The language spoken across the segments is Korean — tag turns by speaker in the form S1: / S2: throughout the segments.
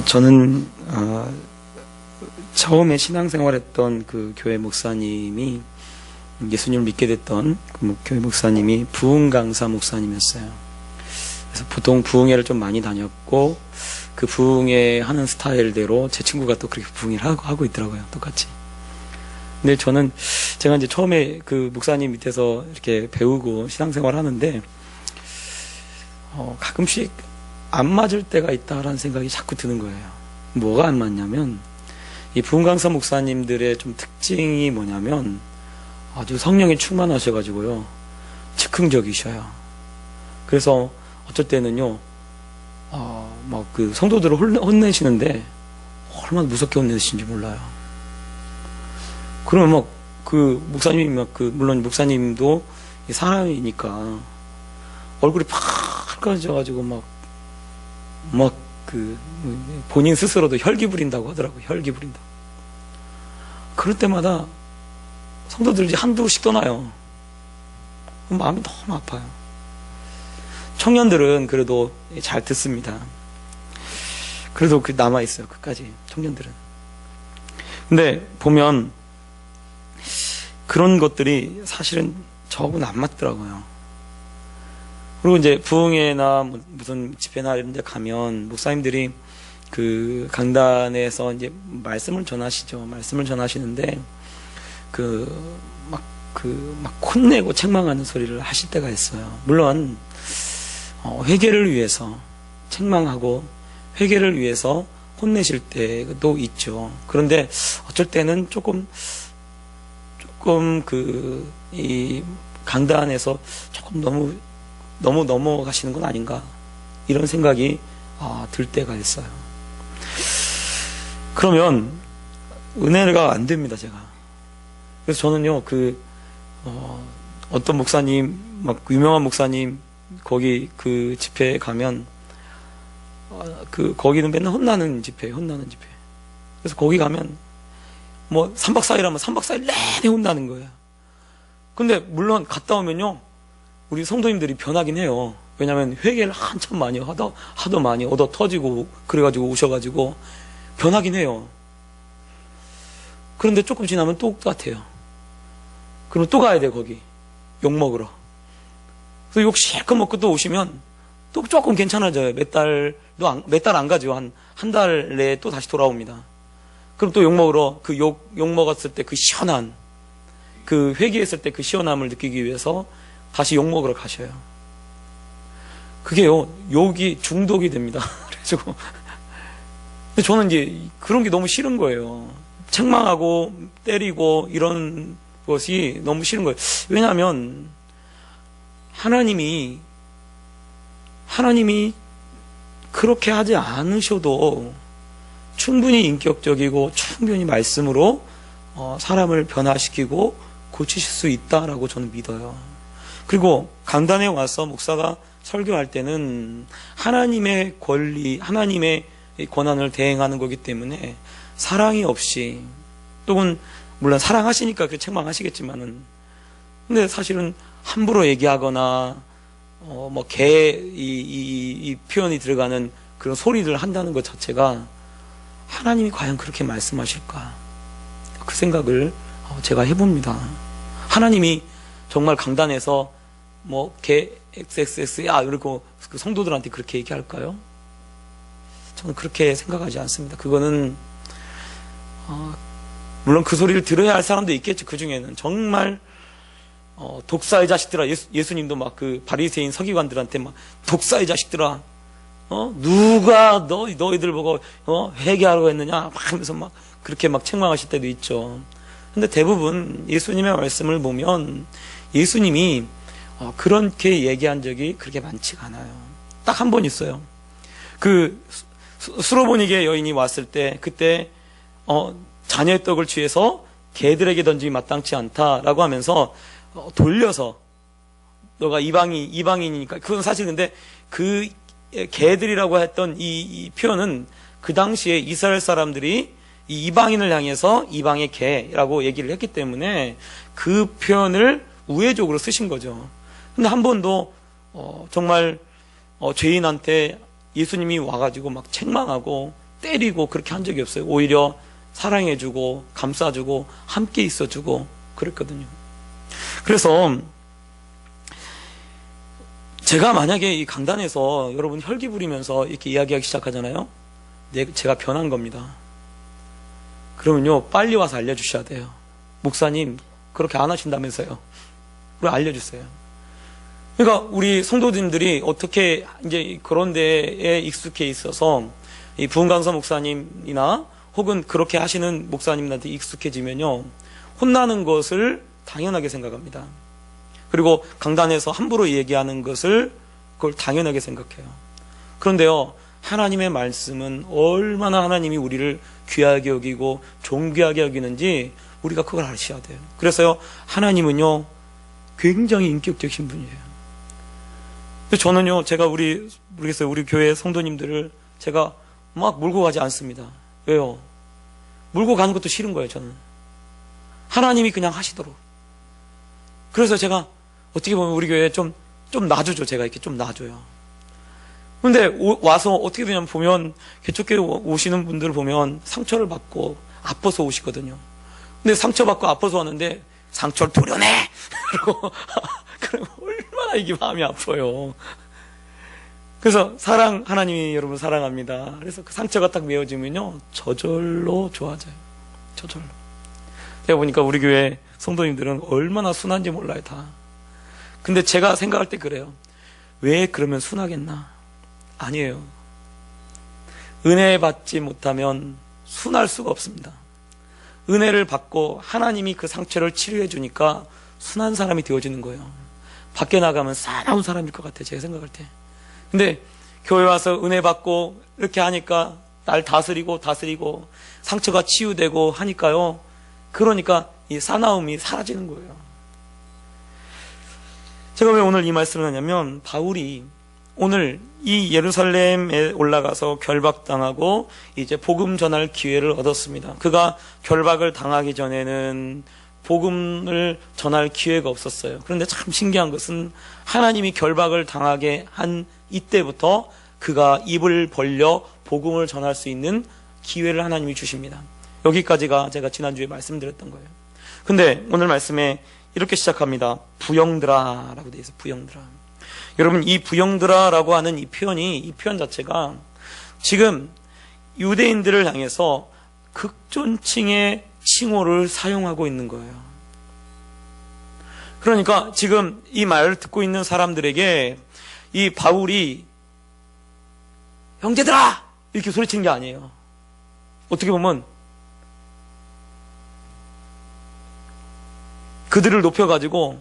S1: 저는 처음에 신앙생활했던 그 교회 목사님이 예수님을 믿게 됐던 그 교회 목사님이 부흥 강사 목사님이었어요. 그래서 보통 부흥회를 좀 많이 다녔고 그 부흥회 하는 스타일대로 제 친구가 또 그렇게 부흥회를 하고 있더라고요. 똑같이. 근데 제가 이제 처음에 그 목사님 밑에서 이렇게 배우고 신앙생활 하는데 가끔씩 안 맞을 때가 있다라는 생각이 자꾸 드는 거예요. 뭐가 안 맞냐면 이 부흥 강사 목사님들의 좀 특징이 뭐냐면 아주 성령에 충만하셔가지고요, 즉흥적이셔요. 그래서 어쩔 때는요, 막 그 성도들을 혼내시는데 얼마나 무섭게 혼내시는지 몰라요. 그러면 막 그 목사님이 물론 목사님도 사람이니까 얼굴이 파까져가지고 본인 스스로도 혈기 부린다고 하더라고요. 혈기 부린다고. 그럴 때마다 성도들이 한두씩 떠나요. 마음이 너무 아파요. 청년들은 그래도 잘 듣습니다. 그래도 남아있어요. 끝까지. 청년들은. 근데 보면 그런 것들이 사실은 저하고는 안 맞더라고요. 그리고 이제 부흥회나 무슨 집회나 이런 데 가면 목사님들이 그 강단에서 이제 말씀을 전하시죠. 말씀을 전하시는데 막 혼내고 책망하는 소리를 하실 때가 있어요. 물론 회개를 위해서 책망하고 회개를 위해서 혼내실 때도 있죠. 그런데 어쩔 때는 조금 이 강단에서 조금 너무 넘어가시는 건 아닌가, 이런 생각이 들 때가 있어요. 그러면 은혜가 안 됩니다, 제가. 그래서 저는요, 어떤 목사님, 막 유명한 목사님 거기 그 집회에 가면 거기는 맨날 혼나는 집회예요. 그래서 거기 가면 3박 4일 하면 3박 4일 내내 혼나는 거예요. 근데 물론 갔다 오면요, 우리 성도님들이 변하긴 해요. 왜냐하면 회개를 한참 많이 하도 많이 얻어 터지고 그래가지고 오셔가지고 변하긴 해요. 그런데 조금 지나면 또 똑같아요. 그럼 또 가야 돼, 거기 욕 먹으러. 그래서 욕 실컷 먹고 또 오시면 또 조금 괜찮아져요. 몇 달 안 가죠. 한 달 내에 또 다시 돌아옵니다. 그럼 또 욕 먹으러 욕 먹었을 때 그 시원한, 회개했을 때 그 시원함을 느끼기 위해서 다시 욕 먹으러 가셔요. 그게요, 욕이 중독이 됩니다. 그래가지고. 근데 저는 이제 그런 게 너무 싫은 거예요. 책망하고 때리고 이런 것이 너무 싫은 거예요. 왜냐하면 하나님이 그렇게 하지 않으셔도 충분히 인격적이고 충분히 말씀으로 사람을 변화시키고 고치실 수 있다라고 저는 믿어요. 그리고 강단에 와서 목사가 설교할 때는 하나님의 권리, 하나님의 권한을 대행하는 거기 때문에 사랑이 없이, 또는 물론 사랑하시니까 그 책망하시겠지만은, 근데 사실은 함부로 얘기하거나 이 표현이 들어가는 그런 소리를 한다는 것 자체가 하나님이 과연 그렇게 말씀하실까, 그 생각을 제가 해봅니다. 하나님이 정말 강단에서 개 XXX야 이러고 그 성도들한테 그렇게 얘기할까요? 저는 그렇게 생각하지 않습니다. 그거는 물론 그 소리를 들어야 할 사람도 있겠죠. 그 중에는 정말 독사의 자식들아, 예수님도 막 그 바리새인 서기관들한테 막 독사의 자식들아, 누가 너희들 보고 회개하라고 했느냐 막 하면서 막 그렇게 막 책망하실 때도 있죠. 근데 대부분 예수님의 말씀을 보면 예수님이 그렇게 얘기한 적이 그렇게 많지가 않아요. 딱 한 번 있어요. 수로보니게 여인이 왔을 때, 그때 자녀의 떡을 취해서 개들에게 던지기 마땅치 않다라고 하면서 돌려서, 너가 이방인이니까, 그건 사실 근데 그 개들이라고 했던 이 표현은 그 당시에 이스라엘 사람들이 이 이방인을 향해서 이방의 개라고 얘기를 했기 때문에 그 표현을 우회적으로 쓰신 거죠. 근데 한 번도 정말 죄인한테 예수님이 와가지고 막 책망하고 때리고 그렇게 한 적이 없어요. 오히려 사랑해주고 감싸주고 함께 있어주고 그랬거든요. 그래서 제가 만약에 이 강단에서 여러분 혈기 부리면서 이렇게 이야기하기 시작하잖아요. 제가 변한 겁니다. 그러면요, 빨리 와서 알려주셔야 돼요. 목사님, 그렇게 안 하신다면서요. 우리 알려주세요. 그러니까 우리 성도님들이 어떻게 이제 그런 데에 익숙해 있어서 이 부흥강서 목사님이나 혹은 그렇게 하시는 목사님들한테 익숙해지면요, 혼나는 것을 당연하게 생각합니다. 그리고 강단에서 함부로 얘기하는 것을 그걸 당연하게 생각해요. 그런데요, 하나님의 말씀은 얼마나 하나님이 우리를 귀하게 여기고 존귀하게 여기는지 우리가 그걸 아셔야 돼요. 그래서요, 하나님은요 굉장히 인격적이신 분이에요. 저는요, 제가 모르겠어요, 우리 교회 성도님들을 제가 막 몰고 가지 않습니다. 왜요? 몰고 가는 것도 싫은 거예요. 저는 하나님이 그냥 하시도록. 그래서 제가 어떻게 보면 우리 교회에 좀 놔주죠. 제가 이렇게 좀 놔줘요. 근데 와서 어떻게 되냐면, 보면 개척교회 오시는 분들을 보면 상처를 받고 아파서 오시거든요. 근데 상처받고 아파서 왔는데 상처를 도려내! 그러고 그러면 얼마나 이게 마음이 아파요. 그래서 하나님이 여러분 사랑합니다. 그래서 그 상처가 딱 메워지면요, 저절로 좋아져요. 저절로. 제가 보니까 우리 교회 성도님들은 얼마나 순한지 몰라요, 다. 근데 제가 생각할 때 그래요. 왜 그러면 순하겠나? 아니에요. 은혜 받지 못하면 순할 수가 없습니다. 은혜를 받고 하나님이 그 상처를 치료해 주니까 순한 사람이 되어지는 거예요. 밖에 나가면 싸나운 사람일 것 같아요, 제가 생각할 때. 근데 교회 와서 은혜 받고 이렇게 하니까 날 다스리고 상처가 치유되고 하니까요, 그러니까 이 싸나움이 사라지는 거예요. 제가 왜 오늘 이 말씀을 하냐면, 바울이 오늘 이 예루살렘에 올라가서 결박당하고 이제 복음 전할 기회를 얻었습니다. 그가 결박을 당하기 전에는 복음을 전할 기회가 없었어요. 그런데 참 신기한 것은 하나님이 결박을 당하게 한 이때부터 그가 입을 벌려 복음을 전할 수 있는 기회를 하나님이 주십니다. 여기까지가 제가 지난주에 말씀드렸던 거예요. 근데 오늘 말씀에 이렇게 시작합니다. 부영들아 라고 되어 있어요. 부영들아. 여러분, 이 부영들아 라고 하는 이 표현 자체가 지금 유대인들을 향해서 극존칭의 칭호를 사용하고 있는 거예요. 그러니까 지금 이 말을 듣고 있는 사람들에게 이 바울이 형제들아! 이렇게 소리치는 게 아니에요. 어떻게 보면 그들을 높여가지고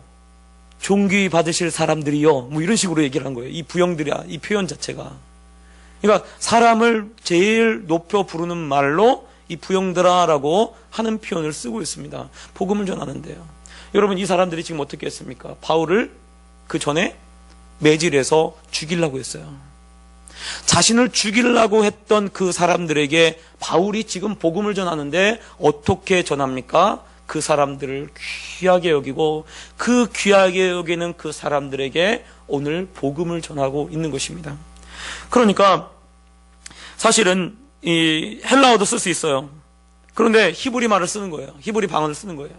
S1: 존귀 받으실 사람들이요, 뭐 이런 식으로 얘기를 한 거예요. 이 부영들이야, 이 표현 자체가. 그러니까 사람을 제일 높여 부르는 말로 이 부영들아라고 하는 표현을 쓰고 있습니다. 복음을 전하는데요. 여러분, 이 사람들이 지금 어떻게 했습니까? 바울을 그 전에 매질해서 죽이려고 했어요. 자신을 죽이려고 했던 그 사람들에게 바울이 지금 복음을 전하는데 어떻게 전합니까? 그 사람들을 귀하게 여기고 그 귀하게 여기는 그 사람들에게 오늘 복음을 전하고 있는 것입니다. 그러니까 사실은 이 헬라어도 쓸 수 있어요. 그런데 히브리 말을 쓰는 거예요. 히브리 방언을 쓰는 거예요.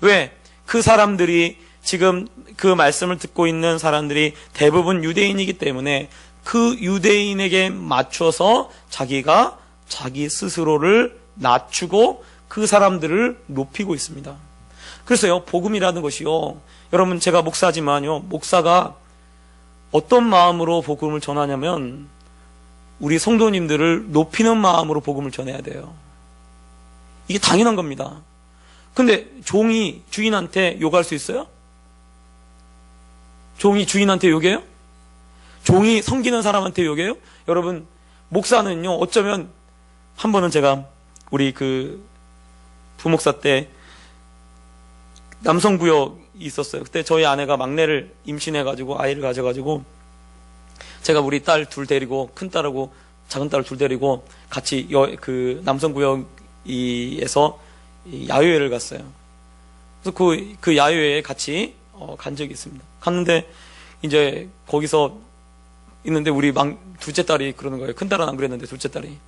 S1: 왜? 그 사람들이 지금 그 말씀을 듣고 있는 사람들이 대부분 유대인이기 때문에 그 유대인에게 맞춰서 자기가 자기 스스로를 낮추고 그 사람들을 높이고 있습니다. 그래서요, 복음이라는 것이요, 여러분, 제가 목사지만요, 목사가 어떤 마음으로 복음을 전하냐면 우리 성도님들을 높이는 마음으로 복음을 전해야 돼요. 이게 당연한 겁니다. 근데 종이 주인한테 욕할 수 있어요? 종이 주인한테 욕해요? 종이 섬기는 사람한테 욕해요? 여러분, 목사는요, 어쩌면 한 번은 제가 우리 부목사 때 남성구역이 있었어요. 그때 저희 아내가 막내를 임신해가지고 아이를 가져가지고 제가 우리 딸 둘 데리고, 큰 딸하고 작은 딸 둘 데리고 같이 남성구역에서 야유회를 갔어요. 그래서 그 야유회에 같이 간 적이 있습니다. 갔는데 이제 거기서 있는데 우리 둘째 딸이 그러는 거예요. 큰 딸은 안 그랬는데 둘째 딸이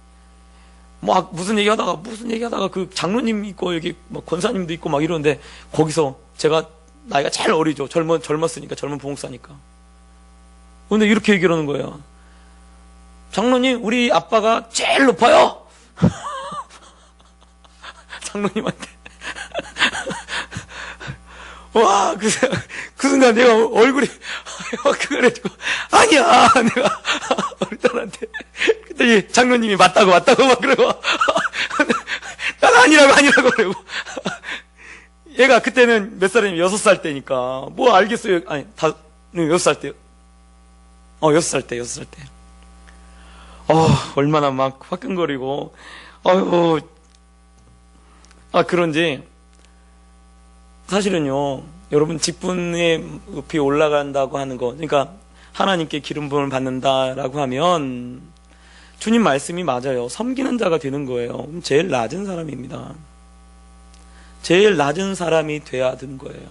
S1: 무슨 얘기하다가 그 장로님 있고 여기 막 권사님도 있고 막 이러는데 거기서 제가 나이가 제일 어리죠. 젊었으니까, 젊은 부목사니까. 근데 이렇게 얘기를 하는 거예요. 장로님, 우리 아빠가 제일 높아요. 장로님한테. 와, 그 순간 내가 얼굴이 그래가지고 아니야, 내가 우리 딸한테. 그때 장로님이 맞다고 막 그러고 난 아니라고 그러고. 얘가 그때는 몇 살이냐면 6살 때니까 뭐 알겠어요. 아니, 6살 때요. 6살 때. 얼마나 막 화끈거리고, 그런지, 사실은요, 여러분, 직분에 높이 올라간다고 하는 거, 그러니까, 하나님께 기름 부음을 받는다라고 하면, 주님 말씀이 맞아요. 섬기는 자가 되는 거예요. 제일 낮은 사람입니다. 제일 낮은 사람이 돼야 되는 거예요.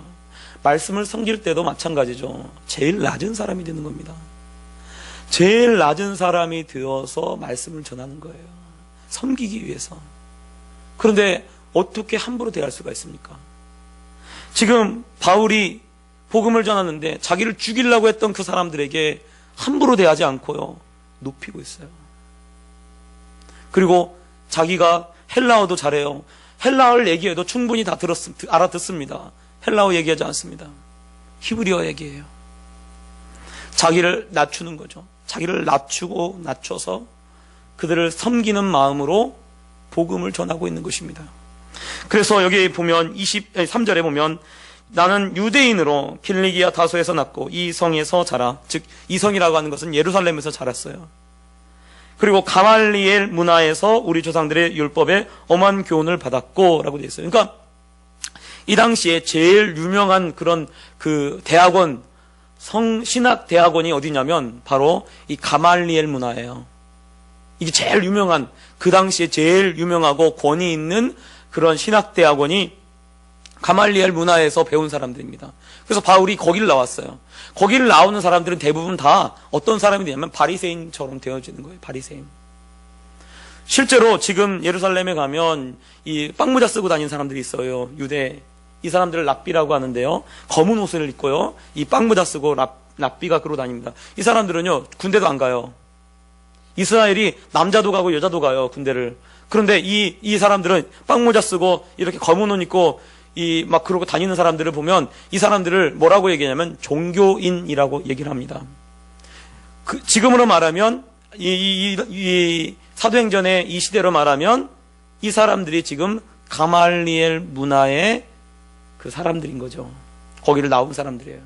S1: 말씀을 섬길 때도 마찬가지죠. 제일 낮은 사람이 되는 겁니다. 제일 낮은 사람이 되어서 말씀을 전하는 거예요. 섬기기 위해서. 그런데 어떻게 함부로 대할 수가 있습니까? 지금 바울이 복음을 전하는데 자기를 죽이려고 했던 그 사람들에게 함부로 대하지 않고요, 높이고 있어요. 그리고 자기가 헬라어도 잘해요. 헬라어를 얘기해도 충분히 다 알아듣습니다. 헬라어 얘기하지 않습니다. 히브리어 얘기해요. 자기를 낮추는 거죠. 자기를 낮춰서 그들을 섬기는 마음으로 복음을 전하고 있는 것입니다. 그래서 여기 보면 3절에 보면 나는 유대인으로 길리기아 다소에서 났고 이 성에서 자라. 즉 이 성이라고 하는 것은 예루살렘에서 자랐어요. 그리고 가말리엘 문화에서 우리 조상들의 율법에 엄한 교훈을 받았고 라고 되어 있어요. 그러니까 이 당시에 제일 유명한 그런 그 대학원, 신학 대학원이 어디냐면 바로 이 가말리엘 문화예요. 이게 제일 유명한, 그 당시에 제일 유명하고 권위 있는 그런 신학 대학원이 가말리엘 문화에서 배운 사람들입니다. 그래서 바울이 거기를 나왔어요. 거기를 나오는 사람들은 대부분 다 어떤 사람이 되냐면 바리새인처럼 되어지는 거예요. 바리새인. 실제로 지금 예루살렘에 가면 이 빵모자 쓰고 다니는 사람들이 있어요. 유대. 이 사람들을 랍비라고 하는데요. 검은 옷을 입고요. 이 빵모자 쓰고 랍비가 그러고 다닙니다. 이 사람들은요, 군대도 안 가요. 이스라엘이 남자도 가고 여자도 가요, 군대를. 그런데 이 사람들은 빵모자 쓰고 이렇게 검은 옷 입고 막 그러고 다니는 사람들을 보면 이 사람들을 뭐라고 얘기하냐면 종교인이라고 얘기를 합니다. 지금으로 말하면 이 사도행전의 이 시대로 말하면 이 사람들이 지금 가말리엘 문화의 그 사람들인 거죠. 거기를 나온 사람들이에요.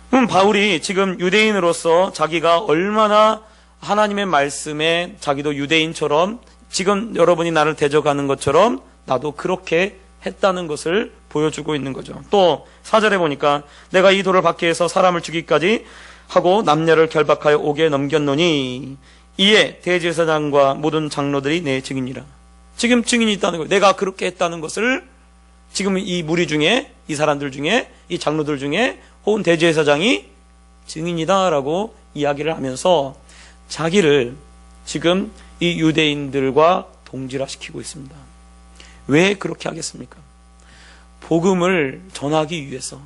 S1: 그럼 바울이 지금 유대인으로서 자기가 얼마나 하나님의 말씀에 자기도 유대인처럼 지금 여러분이 나를 대적하는 것처럼 나도 그렇게 했다는 것을 보여주고 있는 거죠. 또 4절에 보니까 내가 이 돌을 박해해서 사람을 죽이기까지 하고 남녀를 결박하여 옥에 넘겼노니 이에 대제사장과 모든 장로들이 내 증인이라. 지금 증인이 있다는 거예요. 내가 그렇게 했다는 것을 지금 이 무리 중에, 이 사람들 중에, 이 장로들 중에 혹은 대제사장이 증인이다라고 이야기를 하면서 자기를 지금 이 유대인들과 동질화시키고 있습니다. 왜 그렇게 하겠습니까? 복음을 전하기 위해서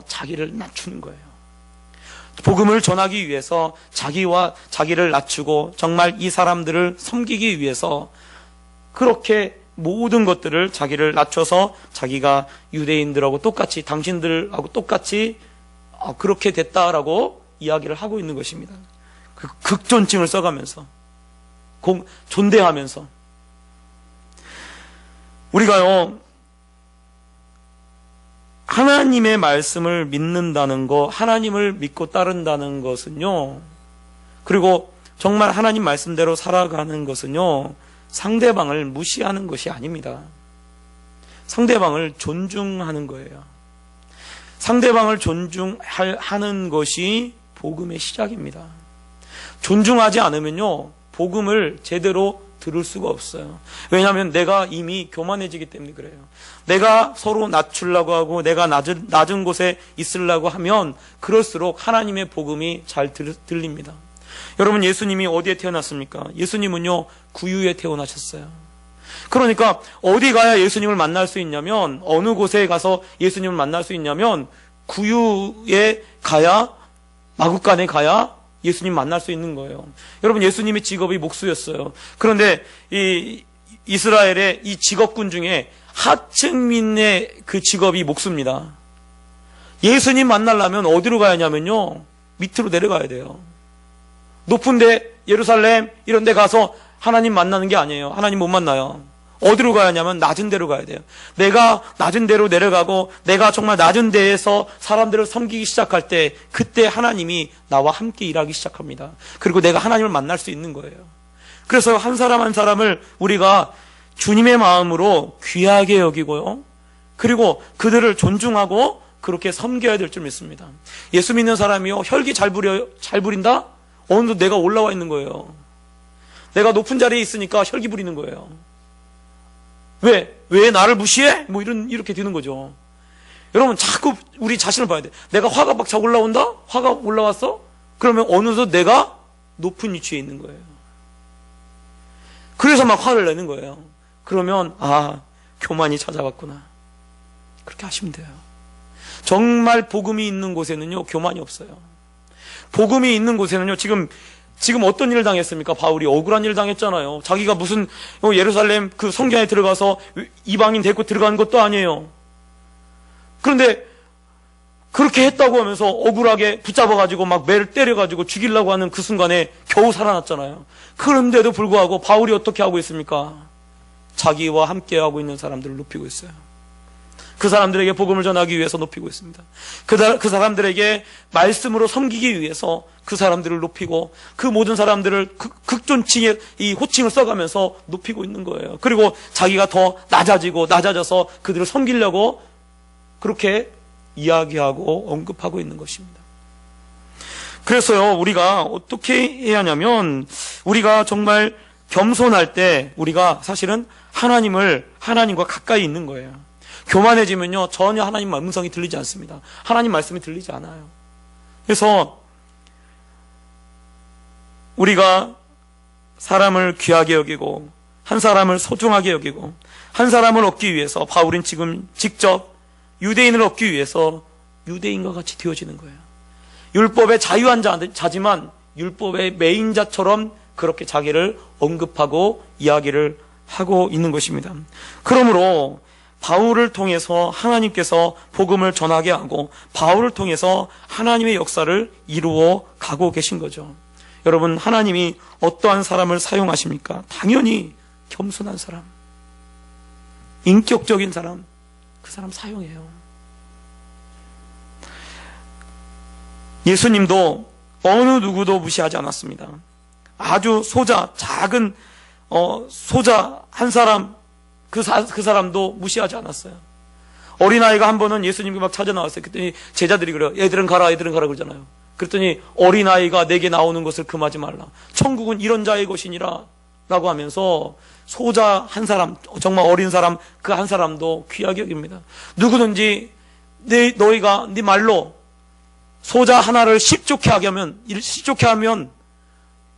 S1: 자기를 낮추는 거예요. 복음을 전하기 위해서 자기를 낮추고 정말 이 사람들을 섬기기 위해서 그렇게 모든 것들을 자기를 낮춰서 자기가 유대인들하고 똑같이, 당신들하고 똑같이 그렇게 됐다라고 이야기를 하고 있는 것입니다. 그 극존칭을 써가면서, 존대하면서. 우리가요, 하나님의 말씀을 믿는다는 거, 하나님을 믿고 따른다는 것은요, 그리고 정말 하나님 말씀대로 살아가는 것은요, 상대방을 무시하는 것이 아닙니다. 상대방을 존중하는 거예요. 상대방을 존중하는 것이 복음의 시작입니다. 존중하지 않으면요, 복음을 제대로 들을 수가 없어요. 왜냐하면 내가 이미 교만해지기 때문에 그래요. 내가 서로 낮추려고 하고 내가 낮은 곳에 있으려고 하면 그럴수록 하나님의 복음이 잘 들립니다. 여러분, 예수님이 어디에 태어났습니까? 예수님은요, 구유에 태어나셨어요. 그러니까 어디 가야 예수님을 만날 수 있냐면, 어느 곳에 가서 예수님을 만날 수 있냐면 구유에 가야, 마구간에 가야 예수님 만날 수 있는 거예요. 여러분, 예수님의 직업이 목수였어요. 그런데 이 이스라엘의 이 직업군 중에 하층민의 그 직업이 목수입니다. 예수님 만나려면 어디로 가야 하냐면요, 밑으로 내려가야 돼요. 높은데, 예루살렘 이런 데 가서 하나님 만나는 게 아니에요. 하나님 못 만나요. 어디로 가야 하냐면 낮은 데로 가야 돼요. 내가 낮은 데로 내려가고 내가 정말 낮은 데에서 사람들을 섬기기 시작할 때, 그때 하나님이 나와 함께 일하기 시작합니다. 그리고 내가 하나님을 만날 수 있는 거예요. 그래서 한 사람 한 사람을 우리가 주님의 마음으로 귀하게 여기고요, 그리고 그들을 존중하고 그렇게 섬겨야 될 줄 믿습니다. 예수 믿는 사람이요, 혈기 잘 부린다? 어느덧 내가 올라와 있는 거예요. 내가 높은 자리에 있으니까 혈기 부리는 거예요. 왜 나를 무시해? 뭐 이렇게 되는 거죠. 여러분, 자꾸 우리 자신을 봐야 돼. 내가 화가 막 차 올라온다? 화가 올라왔어? 그러면 어느덧 내가 높은 위치에 있는 거예요. 그래서 막 화를 내는 거예요. 그러면, 교만이 찾아왔구나. 그렇게 하시면 돼요. 정말 복음이 있는 곳에는요, 교만이 없어요. 복음이 있는 곳에는요, 지금 어떤 일을 당했습니까? 바울이 억울한 일을 당했잖아요. 자기가 무슨 예루살렘 그 성전에 들어가서 이방인 데리고 들어간 것도 아니에요. 그런데 그렇게 했다고 하면서 억울하게 붙잡아가지고 막 매를 때려가지고 죽이려고 하는 그 순간에 겨우 살아났잖아요. 그런데도 불구하고 바울이 어떻게 하고 있습니까? 자기와 함께하고 있는 사람들을 높이고 있어요. 그 사람들에게 복음을 전하기 위해서 높이고 있습니다. 그 사람들에게 말씀으로 섬기기 위해서 그 사람들을 높이고, 그 모든 사람들을 극존칭의 이 호칭을 써가면서 높이고 있는 거예요. 그리고 자기가 더 낮아져서 그들을 섬기려고 그렇게 이야기하고 언급하고 있는 것입니다. 그래서요, 우리가 어떻게 해야 하냐면, 우리가 정말 겸손할 때 우리가 사실은 하나님과 가까이 있는 거예요. 교만해지면요, 전혀 하나님 음성이 들리지 않습니다. 하나님 말씀이 들리지 않아요. 그래서 우리가 사람을 귀하게 여기고, 한 사람을 소중하게 여기고, 한 사람을 얻기 위해서 바울은 지금 직접 유대인을 얻기 위해서 유대인과 같이 되어지는 거예요. 율법의 자유한 자지만 율법의 매인자처럼 그렇게 자기를 언급하고 이야기를 하고 있는 것입니다. 그러므로 바울을 통해서 하나님께서 복음을 전하게 하고, 바울을 통해서 하나님의 역사를 이루어 가고 계신 거죠. 여러분, 하나님이 어떠한 사람을 사용하십니까? 당연히 겸손한 사람, 인격적인 사람, 그 사람 사용해요. 예수님도 어느 누구도 무시하지 않았습니다. 아주 작은 소자 한 사람, 그 사람도 무시하지 않았어요. 어린아이가 한 번은 예수님께 막 찾아 나왔어요. 그랬더니 제자들이 그래요. 애들은 가라 그러잖아요. 그랬더니 어린아이가 내게 나오는 것을 금하지 말라. 천국은 이런 자의 것이니라 라고 하면서 소자 한 사람, 정말 어린 사람 그 한 사람도 귀하게 여깁니다. 누구든지 너희가 네 말로 소자 하나를 십조케 하면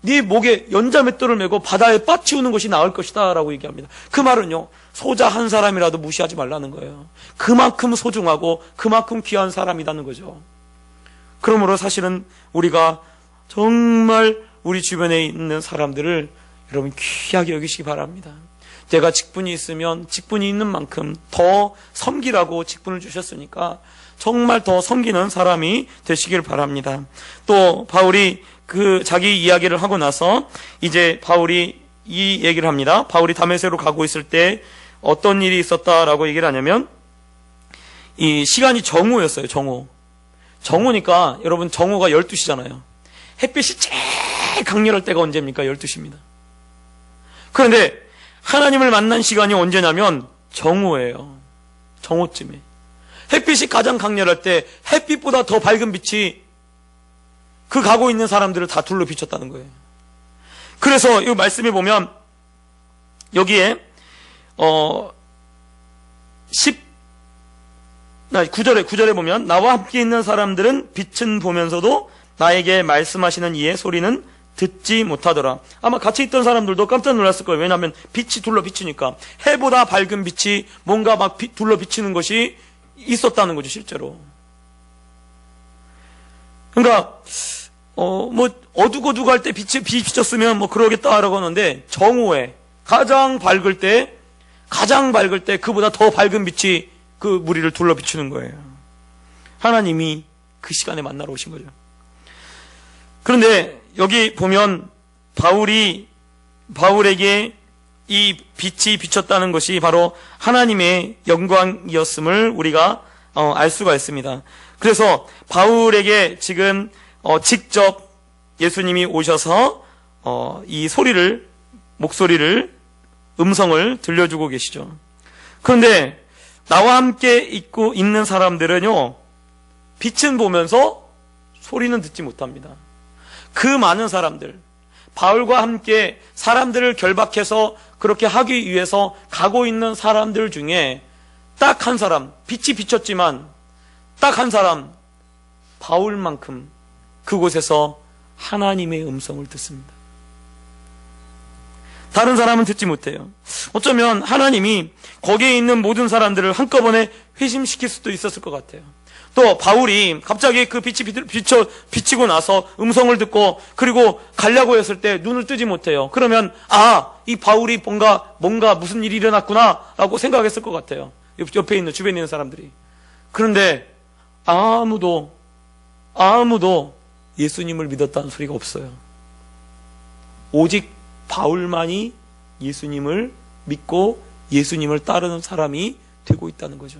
S1: 네 목에 연자맷돌을 메고 바다에 빠치우는 것이 나을 것이다 라고 얘기합니다. 그 말은요, 소자 한 사람이라도 무시하지 말라는 거예요. 그만큼 소중하고 그만큼 귀한 사람이라는 거죠. 그러므로 사실은 우리가 정말 우리 주변에 있는 사람들을 여러분 귀하게 여기시기 바랍니다. 내가 직분이 있으면 직분이 있는 만큼 더 섬기라고 직분을 주셨으니까 정말 더 섬기는 사람이 되시길 바랍니다. 또 바울이 자기 이야기를 하고 나서 이제 바울이 이 얘기를 합니다. 바울이 다메섹으로 가고 있을 때 어떤 일이 있었다라고 얘기를 하냐면, 이 시간이 정오였어요. 정오니까 여러분, 정오가 12시잖아요. 햇빛이 제일 강렬할 때가 언제입니까? 12시입니다. 그런데 하나님을 만난 시간이 언제냐면 정오예요. 정오쯤에 햇빛이 가장 강렬할 때 햇빛보다 더 밝은 빛이 그 가고 있는 사람들을 다 둘러 비췄다는 거예요. 그래서 이 말씀에 보면 여기에 9절에 보면 나와 함께 있는 사람들은 빛은 보면서도 나에게 말씀하시는 이의 소리는 듣지 못하더라. 아마 같이 있던 사람들도 깜짝 놀랐을 거예요. 왜냐하면 빛이 둘러 비치니까. 해보다 밝은 빛이 뭔가 막 둘러 비치는 것이 있었다는 거죠, 실제로. 그러니까 뭐 어둑어둑할 때 빛이 비쳤으면 뭐 그러겠다라고 하는데, 정오에 가장 밝을 때 그보다 더 밝은 빛이 그 무리를 둘러 비추는 거예요. 하나님이 그 시간에 만나러 오신 거죠. 그런데 여기 보면 바울에게 이 빛이 비쳤다는 것이 바로 하나님의 영광이었음을 우리가 알 수가 있습니다. 그래서 바울에게 지금 직접 예수님이 오셔서 이 목소리를, 음성을 들려주고 계시죠. 그런데 나와 함께 있는 사람들은요, 빛은 보면서 소리는 듣지 못합니다. 그 많은 사람들, 바울과 함께 사람들을 결박해서 그렇게 하기 위해서 가고 있는 사람들 중에 딱 한 사람, 빛이 비쳤지만 딱 한 사람, 바울만큼 그곳에서 하나님의 음성을 듣습니다. 다른 사람은 듣지 못해요. 어쩌면 하나님이 거기에 있는 모든 사람들을 한꺼번에 회심시킬 수도 있었을 것 같아요. 또 바울이 갑자기 그 빛이 비치고 나서 음성을 듣고 그리고 가려고 했을 때 눈을 뜨지 못해요. 그러면 이 바울이 뭔가 무슨 일이 일어났구나 라고 생각했을 것 같아요. 옆에 있는, 주변에 있는 사람들이. 그런데 아무도 예수님을 믿었다는 소리가 없어요. 오직 바울만이 예수님을 믿고 예수님을 따르는 사람이 되고 있다는 거죠.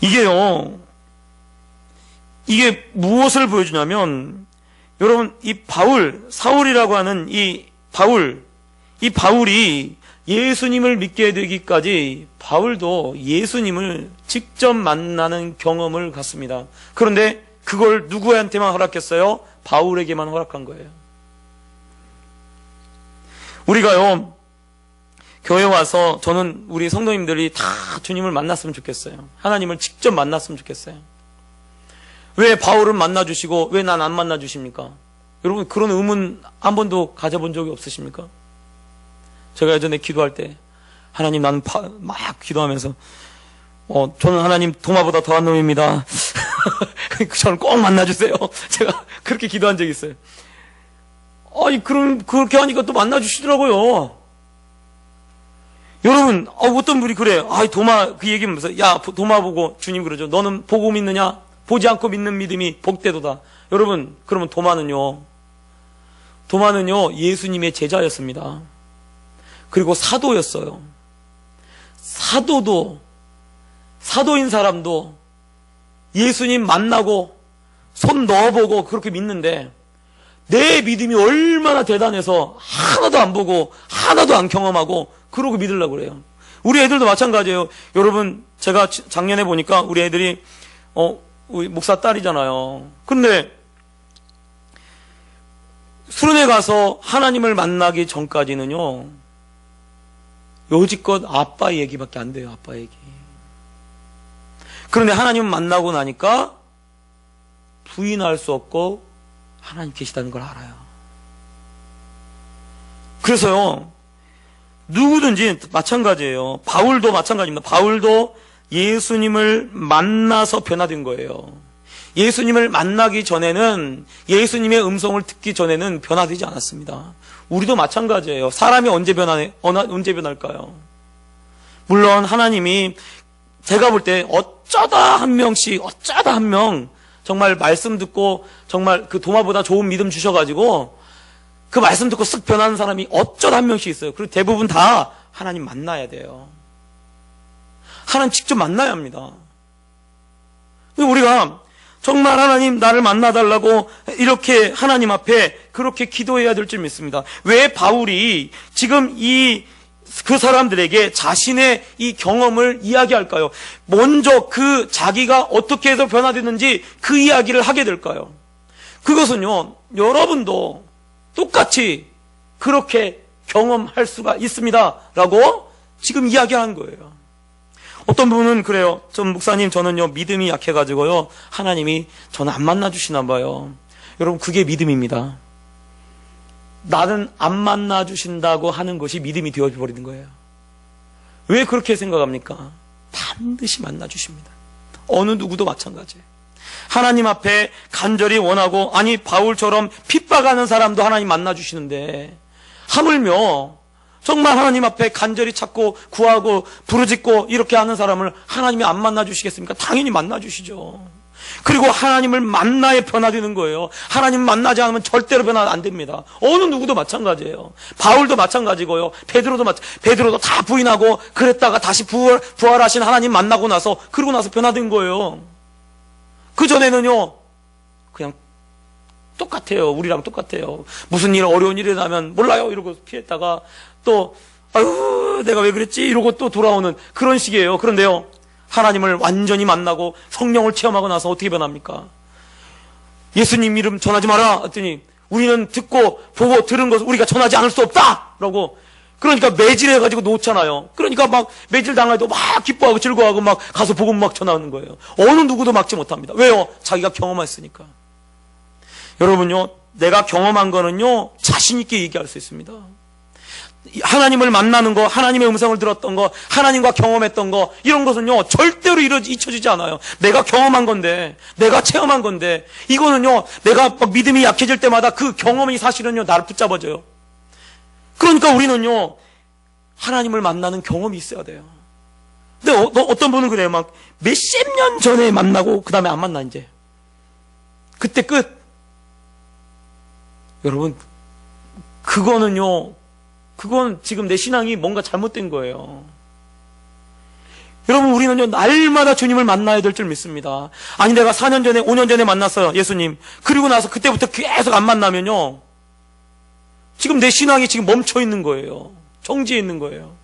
S1: 이게 무엇을 보여주냐면, 여러분, 사울이라고 하는 이 바울이 예수님을 믿게 되기까지 바울도 예수님을 직접 만나는 경험을 갖습니다. 그런데 그걸 누구한테만 허락했어요? 바울에게만 허락한 거예요. 우리가요, 교회 와서 저는 우리 성도님들이 다 주님을 만났으면 좋겠어요. 하나님을 직접 만났으면 좋겠어요. 왜 바울은 만나주시고 왜 난 안 만나주십니까? 여러분, 그런 의문 한 번도 가져본 적이 없으십니까? 제가 예전에 기도할 때 하나님, 나는 막 기도하면서 저는 하나님 도마보다 더한 놈입니다. 저는 꼭 만나주세요. 제가 그렇게 기도한 적이 있어요. 그렇게 하니까 또 만나주시더라고요. 여러분, 어떤 분이 그래요. 도마, 그 얘기하면서, 도마 보고 주님 그러죠. 너는 보고 믿느냐? 보지 않고 믿는 믿음이 복되도다. 여러분, 그러면 도마는요, 예수님의 제자였습니다. 그리고 사도였어요. 사도인 사람도 예수님 만나고 손 넣어보고 그렇게 믿는데, 내 믿음이 얼마나 대단해서 하나도 안 보고 하나도 안 경험하고 그러고 믿으려고 그래요. 우리 애들도 마찬가지예요. 여러분, 제가 작년에 보니까 우리 애들이 우리 목사 딸이잖아요. 근데 수련회 가서 하나님을 만나기 전까지는요, 여지껏 아빠 얘기밖에 안 돼요. 아빠 얘기. 그런데 하나님을 만나고 나니까 부인할 수 없고 하나님 계시다는 걸 알아요. 그래서요, 누구든지 마찬가지예요. 바울도 마찬가지입니다. 바울도 예수님을 만나서 변화된 거예요. 예수님을 만나기 전에는, 예수님의 음성을 듣기 전에는 변화되지 않았습니다. 우리도 마찬가지예요. 사람이 언제 변할까요? 물론 하나님이, 제가 볼 때 어쩌다 한 명 정말 말씀 듣고 정말 그 도마보다 좋은 믿음 주셔가지고 그 말씀 듣고 쓱 변하는 사람이 어쩌다 한 명씩 있어요. 그리고 대부분 다 하나님 만나야 돼요. 하나님 직접 만나야 합니다. 우리가 정말 하나님 나를 만나달라고 이렇게 하나님 앞에 그렇게 기도해야 될 줄 믿습니다. 왜 바울이 지금 그 사람들에게 자신의 이 경험을 이야기할까요? 먼저 자기가 어떻게 해서 변화됐는지 그 이야기를 하게 될까요? 그것은요, 여러분도 똑같이 그렇게 경험할 수가 있습니다 라고 지금 이야기하는 거예요. 어떤 분은 그래요. 목사님, 저는요 믿음이 약해가지고요 하나님이 저는 안 만나주시나 봐요. 여러분, 그게 믿음입니다. 나는 안 만나주신다고 하는 것이 믿음이 되어버리는 거예요. 왜 그렇게 생각합니까? 반드시 만나주십니다. 어느 누구도 마찬가지예요. 하나님 앞에 간절히 원하고, 아니 바울처럼 핍박하는 사람도 하나님 만나주시는데, 하물며 정말 하나님 앞에 간절히 찾고 구하고 부르짖고 이렇게 하는 사람을 하나님이 안 만나주시겠습니까? 당연히 만나주시죠. 그리고 하나님을 만나야 변화되는 거예요. 하나님 만나지 않으면 절대로 변화 안 됩니다. 어느 누구도 마찬가지예요. 바울도 마찬가지고요. 베드로도 다 부인하고 그랬다가 다시 부활하신 하나님 만나고 나서, 그러고 나서 변화된 거예요. 그 전에는요, 그냥 똑같아요. 우리랑 똑같아요. 무슨 일, 어려운 일이 나면 몰라요 이러고 피했다가 또 아유 내가 왜 그랬지 이러고 또 돌아오는 그런 식이에요. 그런데요, 하나님을 완전히 만나고 성령을 체험하고 나서 어떻게 변합니까? 예수님 이름 전하지 마라 했더니, 우리는 듣고 보고 들은 것을 우리가 전하지 않을 수 없다 라고, 그러니까 매질해가지고 놓잖아요. 그러니까 막 매질 당해도 막 기뻐하고 즐거워하고 막 가서 복음 막 전하는 거예요. 어느 누구도 막지 못합니다. 왜요? 자기가 경험했으니까. 여러분요, 내가 경험한 거는요, 자신 있게 얘기할 수 있습니다. 하나님을 만나는 거, 하나님의 음성을 들었던 거, 하나님과 경험했던 거, 이런 것은요 절대로 잊혀지지 않아요. 내가 경험한 건데, 내가 체험한 건데, 이거는요 내가 막 믿음이 약해질 때마다 그 경험이 사실은요 나를 붙잡아줘요. 그러니까 우리는요 하나님을 만나는 경험이 있어야 돼요. 근데 어떤 분은 그래요. 막 몇십 년 전에 만나고 그 다음에 안 만나. 이제 그때 끝. 여러분, 그건 지금 내 신앙이 뭔가 잘못된 거예요. 여러분, 우리는요 날마다 주님을 만나야 될 줄 믿습니다. 아니 내가 4년 전에 5년 전에 만났어요 예수님. 그리고 나서 그때부터 계속 안 만나면요, 지금 내 신앙이 지금 멈춰 있는 거예요. 정지해 있는 거예요.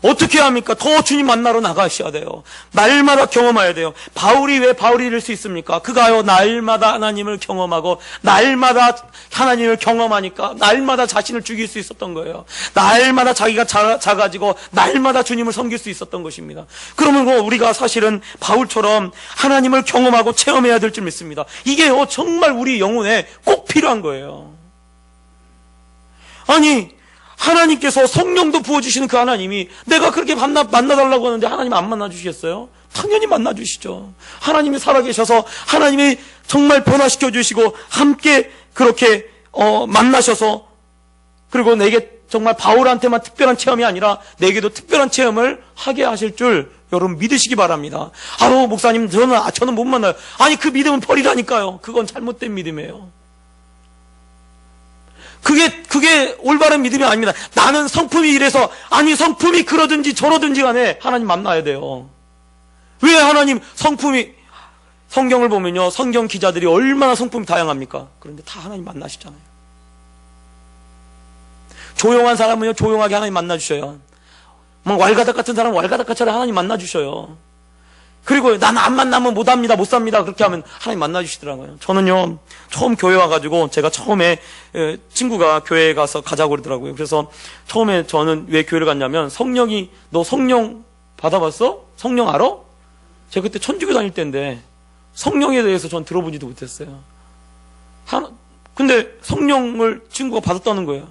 S1: 어떻게 합니까? 더 주님 만나러 나가셔야 돼요. 날마다 경험해야 돼요. 바울이 왜 바울이 될 수 있습니까? 그가요 날마다 하나님을 경험하고 날마다 하나님을 경험하니까 날마다 자신을 죽일 수 있었던 거예요. 날마다 자기가 작아지고 날마다 주님을 섬길 수 있었던 것입니다. 그러면 우리가 사실은 바울처럼 하나님을 경험하고 체험해야 될 줄 믿습니다. 이게요 정말 우리 영혼에 꼭 필요한 거예요. 아니 하나님께서 성령도 부어주시는 그 하나님이, 내가 그렇게 만나달라고 하는데 하나님 안 만나주시겠어요? 당연히 만나주시죠. 하나님이 살아계셔서 하나님이 정말 변화시켜 주시고 함께 그렇게 만나셔서, 그리고 내게 정말 바울한테만 특별한 체험이 아니라 내게도 특별한 체험을 하게 하실 줄 여러분 믿으시기 바랍니다. 아유 목사님 저는 못 만나요. 아니 그 믿음은 버리라니까요. 그건 잘못된 믿음이에요. 그게 올바른 믿음이 아닙니다. 나는 성품이 이래서, 아니 성품이 그러든지 저러든지 간에 하나님 만나야 돼요. 왜 하나님 성품이, 성경을 보면요 성경 기자들이 얼마나 성품이 다양합니까? 그런데 다 하나님 만나시잖아요. 조용한 사람은요 조용하게 하나님 만나주셔요. 막 왈가닥 같은 사람은 왈가닥같이 하나님 만나주셔요. 그리고 나는 안 만나면 못합니다, 못 삽니다, 그렇게 하면 하나님 만나주시더라고요. 저는요 처음 교회 와가지고, 제가 처음에 친구가 교회에 가서 가자고 그러더라고요. 그래서 처음에 저는 왜 교회를 갔냐면, 성령이, 너 성령 받아봤어? 성령 알아? 제가 그때 천주교 다닐 때인데 성령에 대해서 전 들어보지도 못했어요. 근데 성령을 친구가 받았다는 거예요.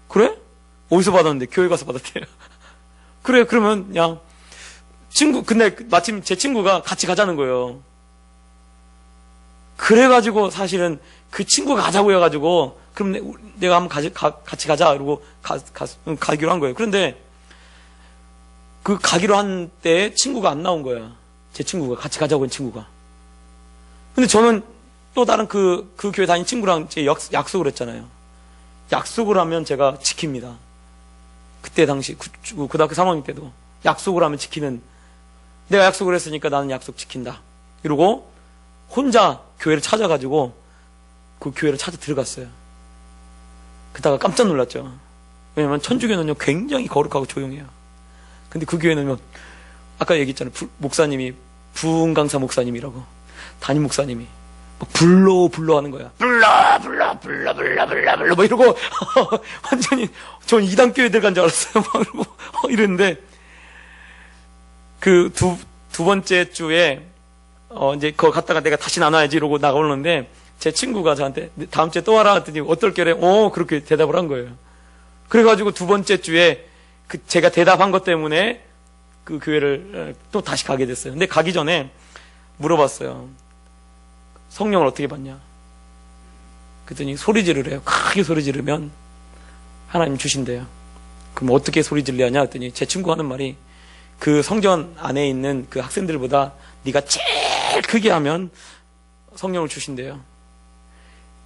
S1: 그래? 어디서 받았는데? 교회 가서 받았대요. 그래, 그러면 그냥 근데 마침 제 친구가 같이 가자는 거예요. 그래가지고 사실은 그 친구가 가자고 해가지고, 그럼 내가 한번 같이 가자 이러고 가기로 한 거예요. 그런데 그 가기로 한 때 친구가 안 나온 거야. 제 친구가, 같이 가자고 한 친구가. 근데 저는 또 다른 그 교회 다닌 친구랑 제 약속을 했잖아요. 약속을 하면 제가 지킵니다. 그때 당시 고등학교 3학년 때도 약속을 하면 지키는, 내가 약속을 했으니까 나는 약속 지킨다 이러고 혼자 교회를 찾아가지고 그 교회를 찾아 들어갔어요. 그다가 깜짝 놀랐죠. 왜냐면 천주교는요 굉장히 거룩하고 조용해요. 근데 그 교회는요, 아까 얘기했잖아요, 목사님이 부흥강사 목사님이라고, 담임 목사님이 막 불러 하는 거야. 불러 뭐 이러고 완전히 전 이단 교회 들어간 줄 알았어요. 막 이러고 이랬는데, 그 두 번째 주에 이제 그거 갔다가 내가 다시 나눠야지 이러고 나가오는데, 제 친구가 저한테 다음 주에 또 와라 했더니 어떨 결에 그렇게 대답을 한 거예요. 그래가지고 두 번째 주에 제가 대답한 것 때문에 그 교회를 또 다시 가게 됐어요. 근데 가기 전에 물어봤어요. 성령을 어떻게 받냐? 그랬더니 소리 지르래요. 크게 소리 지르면 하나님 주신대요. 그럼 어떻게 소리 지르려 하냐? 했더니 제 친구가 하는 말이 그 성전 안에 있는 그 학생들보다 네가 제일 크게 하면 성령을 주신대요.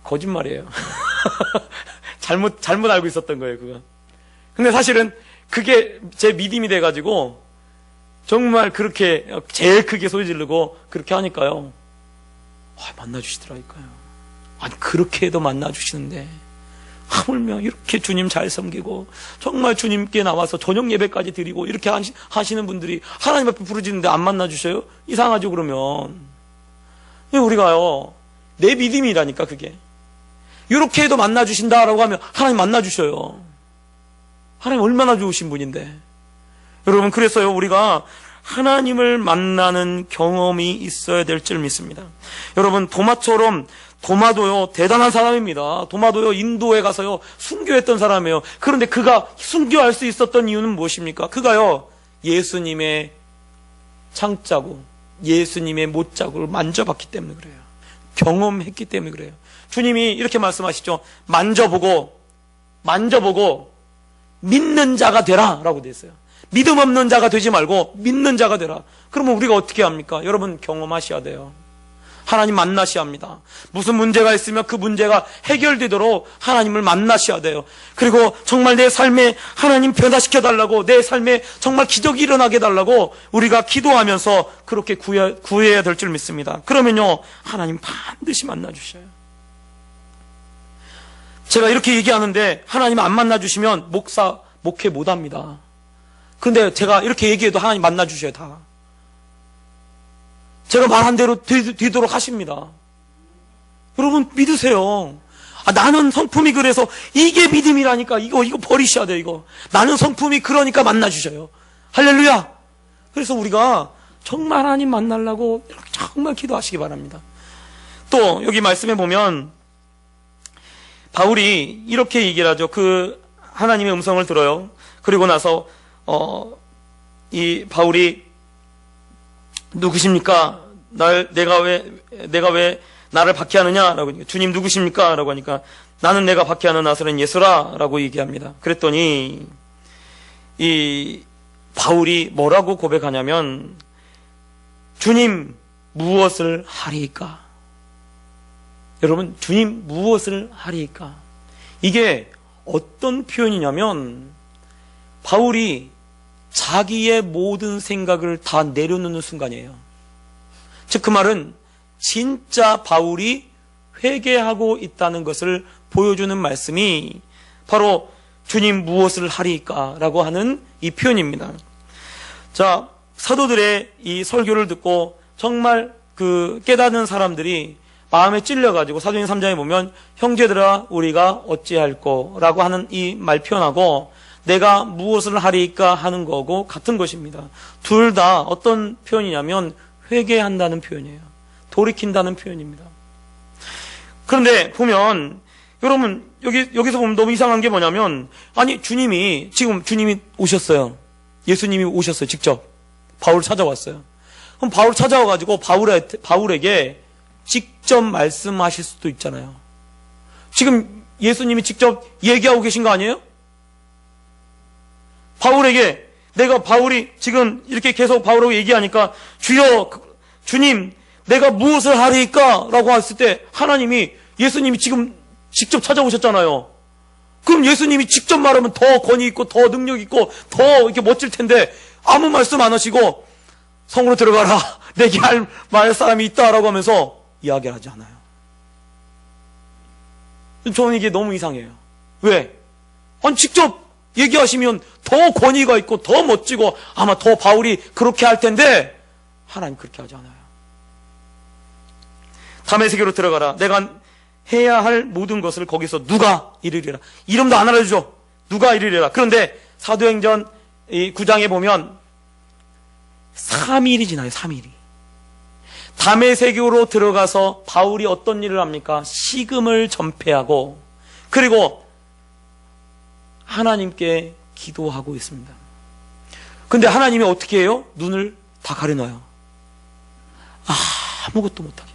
S1: 거짓말이에요. 잘못 알고 있었던 거예요, 그거. 근데 사실은 그게 제 믿음이 돼가지고 정말 그렇게 제일 크게 소리 지르고 그렇게 하니까요. 만나주시더라니까요. 아니, 그렇게 해도 만나주시는데 하물며 이렇게 주님 잘 섬기고 정말 주님께 나와서 저녁 예배까지 드리고 이렇게 하시는 분들이 하나님 앞에 부르짖는데 안 만나주셔요? 이상하죠, 그러면. 우리가요, 내 믿음이라니까, 그게. 이렇게 해도 만나주신다라고 하면 하나님 만나주셔요. 하나님 얼마나 좋으신 분인데. 여러분, 그래서요, 우리가 하나님을 만나는 경험이 있어야 될 줄 믿습니다. 여러분, 도마도요, 대단한 사람입니다. 도마도요, 인도에 가서요, 순교했던 사람이에요. 그런데 그가 순교할 수 있었던 이유는 무엇입니까? 그가요, 예수님의 창자국, 예수님의 못자국을 만져봤기 때문에 그래요. 경험했기 때문에 그래요. 주님이 이렇게 말씀하시죠. 만져보고 믿는 자가 되라 라고 되어 있어요. 믿음 없는 자가 되지 말고 믿는 자가 되라. 그러면 우리가 어떻게 합니까? 여러분, 경험하셔야 돼요. 하나님 만나셔야 합니다. 무슨 문제가 있으면 그 문제가 해결되도록 하나님을 만나셔야 돼요. 그리고 정말 내 삶에 하나님 변화시켜 달라고, 내 삶에 정말 기적이 일어나게 해달라고 우리가 기도하면서 그렇게 구해야 될 줄 믿습니다. 그러면요, 하나님 반드시 만나주셔요. 제가 이렇게 얘기하는데 하나님 안 만나주시면 목회 못합니다. 근데 제가 이렇게 얘기해도 하나님 만나주셔요, 다. 제가 말한 대로 되도록 하십니다. 여러분, 믿으세요. 나는 성품이 그래서 이게 믿음이라니까 이거 버리셔야 돼요, 이거. 나는 성품이 그러니까 만나주셔요. 할렐루야. 그래서 우리가 정말 하나님 만나려고 이렇게 정말 기도하시기 바랍니다. 또 여기 말씀해 보면 바울이 이렇게 얘기를 하죠. 그 하나님의 음성을 들어요. 그리고 나서 이 바울이 누구십니까? 내가 왜 나를 박해하느냐? 라고 하니까, 주님 누구십니까? 라고 하니까, 나는 내가 박해하는 나사렛 예수라 라고 얘기합니다. 그랬더니 이 바울이 뭐라고 고백하냐면, 주님 무엇을 하리이까? 여러분, 주님 무엇을 하리이까? 이게 어떤 표현이냐면, 바울이 자기의 모든 생각을 다 내려놓는 순간이에요. 즉, 그 말은 진짜 바울이 회개하고 있다는 것을 보여주는 말씀이 바로 주님 무엇을 하리이까? 라고 하는 이 표현입니다. 자, 사도들의 이 설교를 듣고 정말 그 깨닫는 사람들이 마음에 찔려가지고 사도행 3장에 보면 형제들아 우리가 어찌할꼬? 라고 하는 이 말 표현하고 내가 무엇을 하리이까 하는 거고 같은 것입니다. 둘 다 어떤 표현이냐면 회개한다는 표현이에요. 돌이킨다는 표현입니다. 그런데 보면 여러분 여기서 보면 너무 이상한 게 뭐냐면 아니 주님이 오셨어요. 예수님이 오셨어요. 직접 바울 찾아왔어요. 그럼 바울 찾아와가지고 바울에게 직접 말씀하실 수도 있잖아요. 지금 예수님이 직접 얘기하고 계신 거 아니에요? 바울에게 바울이 지금 이렇게 계속 바울하고 얘기하니까 주님 내가 무엇을 하리이까? 라고 했을 때 예수님이 지금 직접 찾아오셨잖아요. 그럼 예수님이 직접 말하면 더 권위 있고 더 능력 있고 더 이렇게 멋질 텐데 아무 말씀 안 하시고 성으로 들어가라. 내게 말 사람이 있다라고 하면서 이야기를 하지 않아요. 저는 이게 너무 이상해요. 왜? 아니 직접 얘기하시면 더 권위가 있고 더 멋지고 아마 더 바울이 그렇게 할 텐데 하나님 그렇게 하지 않아요. 다메섹으로 들어가라. 내가 해야 할 모든 것을 거기서 누가 이르리라. 이름도 안 알려주죠. 누가 이르리라. 그런데 사도행전 9장에 보면 3일이 지나요. 3일이. 다메섹으로 들어가서 바울이 어떤 일을 합니까? 식음을 전폐하고 그리고 하나님께 기도하고 있습니다. 근데 하나님이 어떻게 해요? 눈을 다 가려놔요. 아무것도 못하게.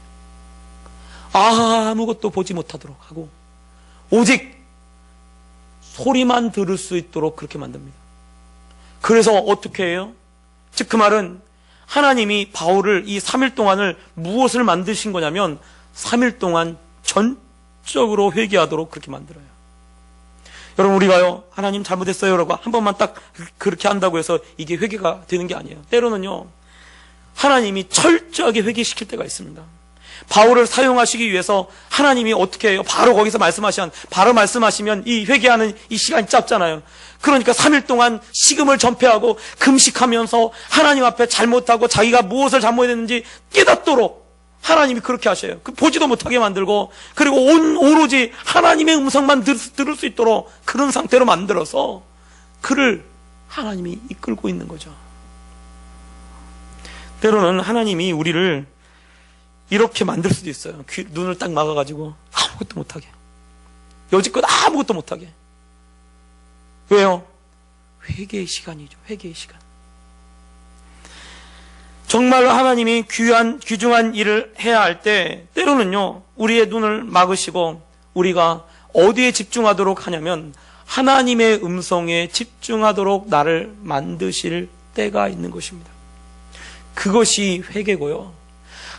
S1: 아무것도 보지 못하도록 하고 오직 소리만 들을 수 있도록 그렇게 만듭니다. 그래서 어떻게 해요? 즉 그 말은 하나님이 바울을 이 3일 동안을 무엇을 만드신 거냐면 3일 동안 전적으로 회개하도록 그렇게 만들어요. 여러분 우리가요 하나님 잘못했어요 라고 한 번만 딱 그렇게 한다고 해서 이게 회개가 되는 게 아니에요. 때로는요 하나님이 철저하게 회개시킬 때가 있습니다. 바울을 사용하시기 위해서 하나님이 어떻게 해요? 바로 거기서 바로 말씀하시면 이 회개하는 이 시간이 짧잖아요. 그러니까 3일 동안 식음을 전폐하고 금식하면서 하나님 앞에 잘못하고 자기가 무엇을 잘못했는지 깨닫도록 하나님이 그렇게 하셔요. 보지도 못하게 만들고 그리고 오로지 하나님의 음성만 들을 수 있도록 그런 상태로 만들어서 그를 하나님이 이끌고 있는 거죠. 때로는 하나님이 우리를 이렇게 만들 수도 있어요. 눈을 딱 막아가지고 아무것도 못하게. 여지껏 아무것도 못하게. 왜요? 회개의 시간이죠. 회개의 시간. 정말로 하나님이 귀중한 일을 해야 할 때 때로는요 우리의 눈을 막으시고 우리가 어디에 집중하도록 하냐면 하나님의 음성에 집중하도록 나를 만드실 때가 있는 것입니다. 그것이 회개고요.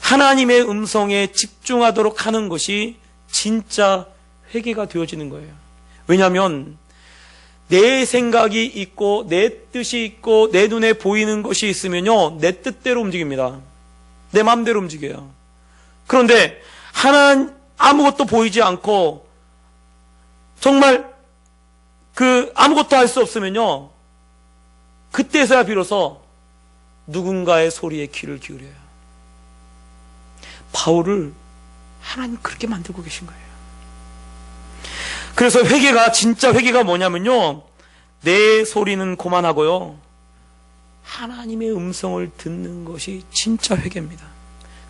S1: 하나님의 음성에 집중하도록 하는 것이 진짜 회개가 되어지는 거예요. 왜냐하면 내 생각이 있고 내 뜻이 있고 내 눈에 보이는 것이 있으면요 내 뜻대로 움직입니다. 내 마음대로 움직여요. 그런데 아무것도 보이지 않고 정말 아무것도 할 수 없으면요 그때서야 비로소 누군가의 소리에 귀를 기울여요. 바울을 하나님 그렇게 만들고 계신 거예요. 그래서 진짜 회개가 뭐냐면요 내 소리는 고만하고요 하나님의 음성을 듣는 것이 진짜 회개입니다.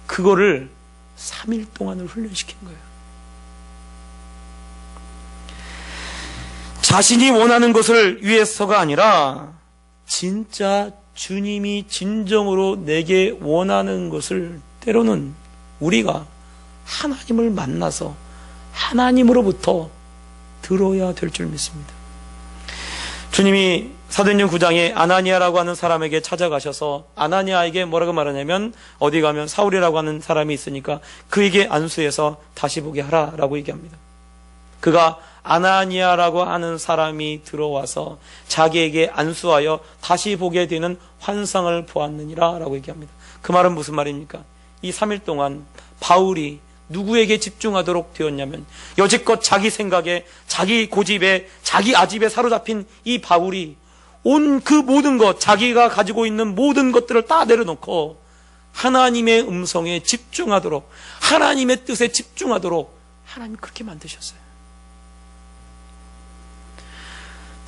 S1: 그거를 3일 동안을 훈련시킨 거예요. 자신이 원하는 것을 위해서가 아니라 진짜 주님이 진정으로 내게 원하는 것을 때로는 우리가 하나님을 만나서 하나님으로부터 들어야 될 줄 믿습니다. 주님이 사도행전 9장에 아나니아라고 하는 사람에게 찾아가셔서 아나니아에게 뭐라고 말하냐면 어디 가면 사울이라고 하는 사람이 있으니까 그에게 안수해서 다시 보게 하라라고 얘기합니다. 그가 아나니아라고 하는 사람이 들어와서 자기에게 안수하여 다시 보게 되는 환상을 보았느니라 라고 얘기합니다. 그 말은 무슨 말입니까? 이 3일 동안 바울이 누구에게 집중하도록 되었냐면 여지껏 자기 생각에 자기 고집에 자기 아집에 사로잡힌 이 바울이 온 그 모든 것 자기가 가지고 있는 모든 것들을 다 내려놓고 하나님의 음성에 집중하도록 하나님의 뜻에 집중하도록 하나님이 그렇게 만드셨어요.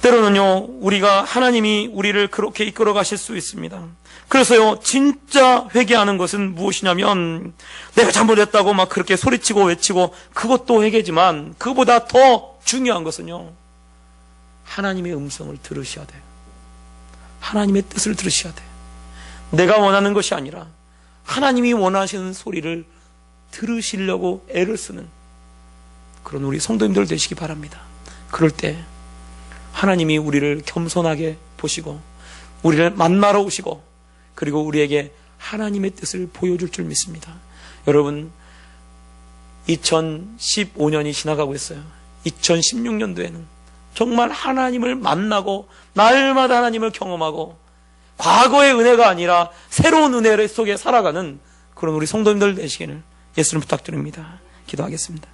S1: 때로는요 우리가 하나님이 우리를 그렇게 이끌어 가실 수 있습니다. 그래서요 진짜 회개하는 것은 무엇이냐면 내가 잘못했다고 막 그렇게 소리치고 외치고 그것도 회개지만 그보다 더 중요한 것은요 하나님의 음성을 들으셔야 돼요. 하나님의 뜻을 들으셔야 돼요. 내가 원하는 것이 아니라 하나님이 원하시는 소리를 들으시려고 애를 쓰는 그런 우리 성도님들 되시기 바랍니다. 그럴 때 하나님이 우리를 겸손하게 보시고 우리를 만나러 오시고 그리고 우리에게 하나님의 뜻을 보여줄 줄 믿습니다. 여러분 2015년이 지나가고 있어요. 2016년도에는 정말 하나님을 만나고 날마다 하나님을 경험하고 과거의 은혜가 아니라 새로운 은혜 속에 살아가는 그런 우리 성도님들 되시기를 예수님 부탁드립니다. 기도하겠습니다.